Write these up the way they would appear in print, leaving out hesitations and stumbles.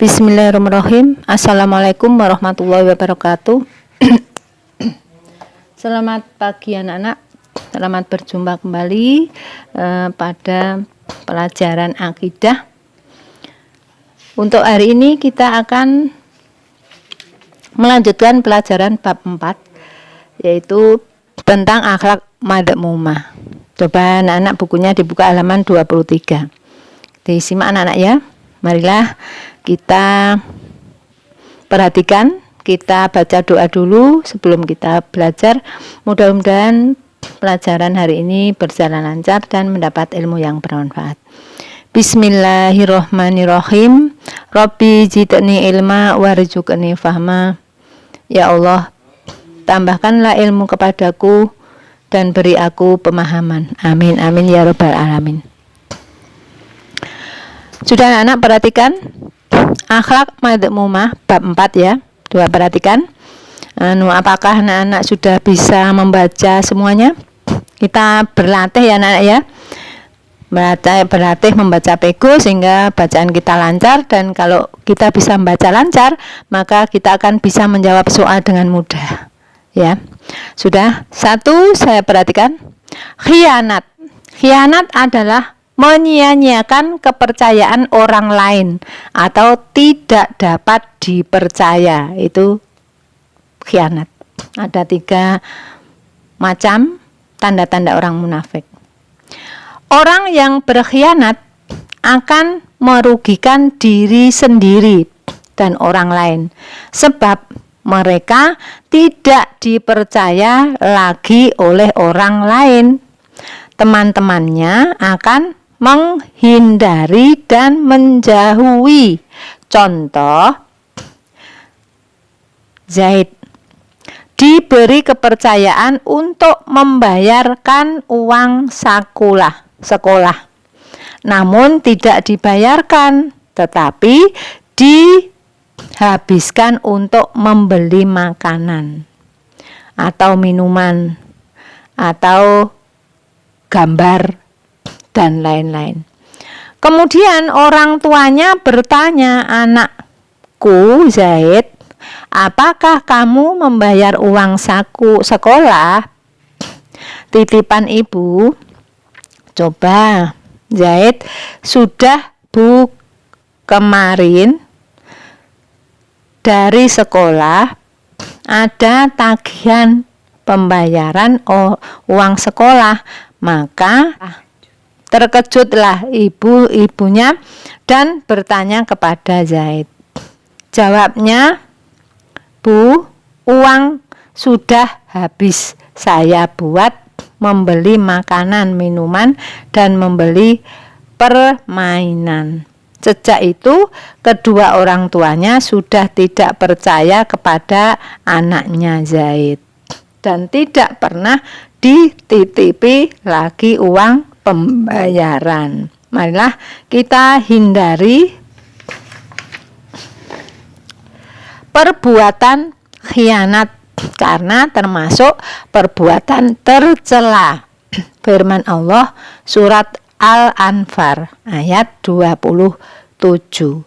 Bismillahirrahmanirrahim. Assalamualaikum warahmatullahi wabarakatuh. Selamat pagi anak-anak. Selamat berjumpa kembali pada pelajaran akidah. Untuk hari ini kita akan melanjutkan pelajaran bab 4, yaitu tentang akhlak madhmumah. Coba anak-anak bukunya dibuka halaman 23. Disimak anak-anak ya. Marilah kita perhatikan, kita baca doa dulu sebelum kita belajar. Mudah-mudahan pelajaran hari ini berjalan lancar dan mendapat ilmu yang bermanfaat. Bismillahirrahmanirrahim. Rabbi zidni ilma warzuqni fahma. Ya Allah, tambahkanlah ilmu kepadaku dan beri aku pemahaman. Amin amin ya rabbal alamin. Sudah anak-anak perhatikan akhlak madhmumah bab 4 ya. Coba perhatikan. Apakah anak-anak sudah bisa membaca semuanya? Kita berlatih ya anak-anak ya. Berlatih membaca pego sehingga bacaan kita lancar, dan kalau kita bisa membaca lancar, maka kita akan bisa menjawab soal dengan mudah. Ya. Sudah? 1, saya perhatikan. Khianat. Khianat adalah menyia-nyiakan kepercayaan orang lain atau tidak dapat dipercaya. Itu khianat. Ada 3 macam tanda-tanda orang munafik. Orang yang berkhianat akan merugikan diri sendiri dan orang lain, sebab mereka tidak dipercaya lagi oleh orang lain. Teman-temannya akan menghindari dan menjauhi. Contoh, Zaid diberi kepercayaan untuk membayarkan uang sekolah, namun tidak dibayarkan, tetapi dihabiskan untuk membeli makanan atau minuman atau gambar dan lain-lain. Kemudian orang tuanya bertanya, "Anakku Zaid, apakah kamu membayar uang sekolah titipan ibu?" Coba, Zaid, "Sudah Bu, kemarin dari sekolah ada tagihan pembayaran uang sekolah." Maka terkejutlah ibunya dan bertanya kepada Zaid. Jawabnya, "Bu, uang sudah habis saya buat membeli makanan, minuman, dan membeli permainan." Sejak itu, kedua orang tuanya sudah tidak percaya kepada anaknya Zaid dan tidak pernah dititipi lagi uang pembayaran. Marilah kita hindari perbuatan khianat karena termasuk perbuatan tercela. Firman Allah surat Al-Anfal ayat 27.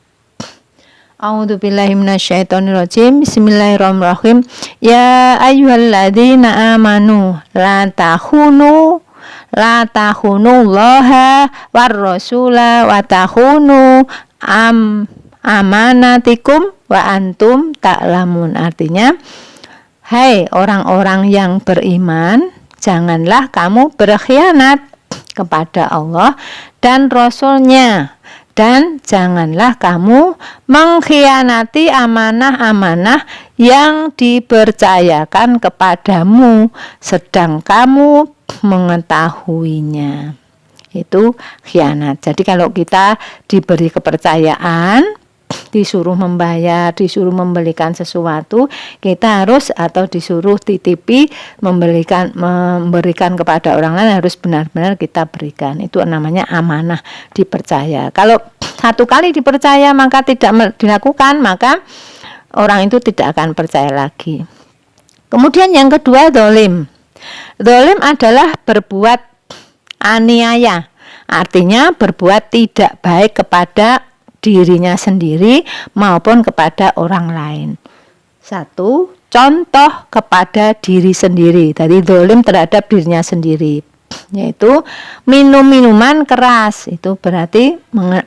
A'udzubillahi minasyaitonirrajim. Bismillahirrahmanirrahim. Ya ayyuhalladzina amanu la takhunu war rasula wa takhunu amanatikum wa antum ta'lamun. Artinya, hai orang-orang yang beriman, janganlah kamu berkhianat kepada Allah dan Rasul-Nya, dan janganlah kamu mengkhianati amanah-amanah yang dipercayakan kepadamu sedang kamu mengetahuinya. Itu khianat. Jadi kalau kita diberi kepercayaan, disuruh membayar, disuruh membelikan sesuatu, kita harus, atau disuruh titipi memberikan kepada orang lain, harus benar-benar kita berikan. Itu namanya amanah, dipercaya. Kalau satu kali dipercaya maka tidak dilakukan, maka orang itu tidak akan percaya lagi. Kemudian yang kedua, zalim. Zalim adalah berbuat aniaya, artinya berbuat tidak baik kepada dirinya sendiri maupun kepada orang lain. 1. Contoh kepada diri sendiri, tadi dolim terhadap dirinya sendiri, yaitu minum minuman keras, itu berarti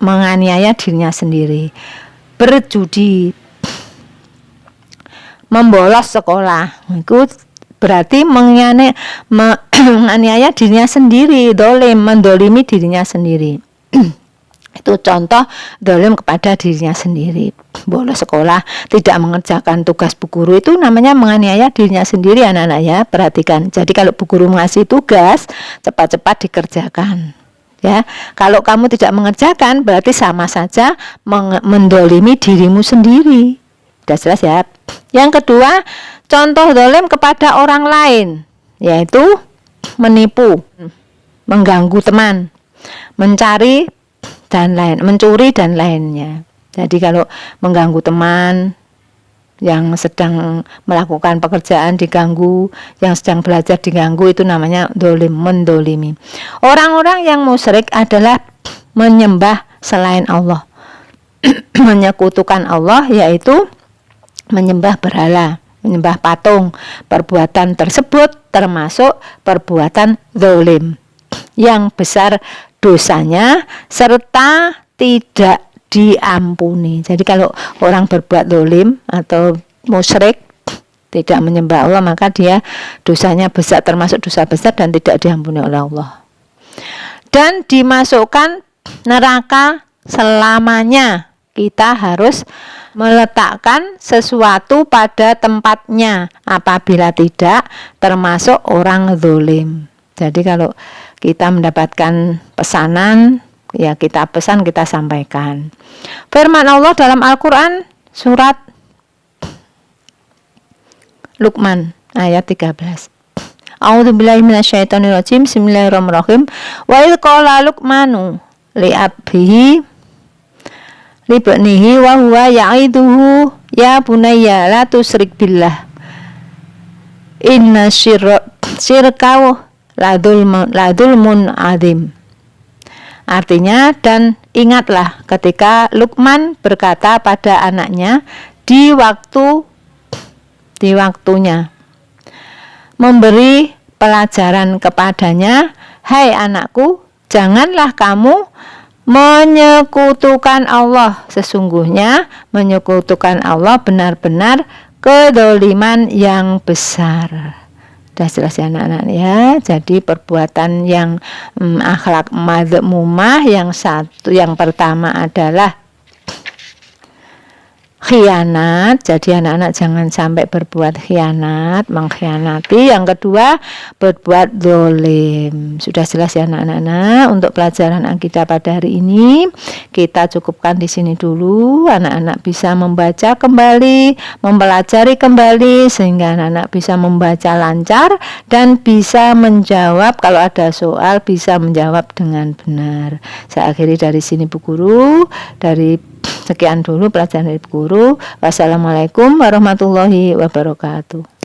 menganiaya dirinya sendiri. Berjudi, membolos sekolah, itu berarti menganiaya dirinya sendiri, dolim, mendolimi dirinya sendiri. Itu contoh dolim kepada dirinya sendiri. Bolos sekolah, tidak mengerjakan tugas bu guru, itu namanya menganiaya dirinya sendiri, anak-anak ya. Perhatikan, jadi kalau bu guru mengasih tugas, cepat-cepat dikerjakan ya. Kalau kamu tidak mengerjakan, berarti sama saja mendolimi dirimu sendiri. Sudah jelas ya. Yang kedua, contoh dolim kepada orang lain, yaitu menipu, mengganggu teman, mencuri dan lainnya. Jadi kalau mengganggu teman yang sedang melakukan pekerjaan diganggu, yang sedang belajar diganggu, itu namanya dolim, mendolimi. Orang-orang yang musyrik adalah menyembah selain Allah, menyekutukan Allah, yaitu menyembah berhala, menyembah patung. Perbuatan tersebut termasuk perbuatan dolim yang besar dosanya serta tidak diampuni. Jadi kalau orang berbuat dolim atau musyrik, tidak menyembah Allah, maka dia dosanya besar, termasuk dosa besar dan tidak diampuni oleh Allah, dan dimasukkan neraka selamanya. Kita harus meletakkan sesuatu pada tempatnya, apabila tidak termasuk orang dolim. Jadi kalau kita mendapatkan pesanan, ya kita pesan, kita sampaikan. Firman Allah dalam Al-Quran surat Luqman ayat 13. A'udzubillahi minasyaitonirrajim. Bismillahirrahmanirrahim. Wa idh qala Luqmanu li'abbihi libnihi wa huwa ya'iduhu ya bunayya la tusyrik billah inna syirka ladulmun adzim. Artinya, dan ingatlah ketika Luqman berkata pada anaknya di waktunya, memberi pelajaran kepadanya, hai anakku, janganlah kamu menyekutukan Allah. Sesungguhnya menyekutukan Allah benar-benar kedoliman yang besar. Sudah jelas ya anak-anak ya. Jadi perbuatan yang akhlak madzmumah yang pertama adalah khianat. Jadi anak-anak jangan sampai berbuat khianat, mengkhianati. Yang kedua, berbuat dolim. Sudah jelas ya anak-anak. Untuk pelajaran akidah pada hari ini kita cukupkan di sini dulu. Anak-anak bisa membaca kembali, mempelajari kembali, sehingga anak-anak bisa membaca lancar dan bisa menjawab. Kalau ada soal bisa menjawab dengan benar. Saya akhiri dari sini Bu Guru. Sekian dulu pelajaran dari Bu Guru. Wassalamualaikum warahmatullahi wabarakatuh.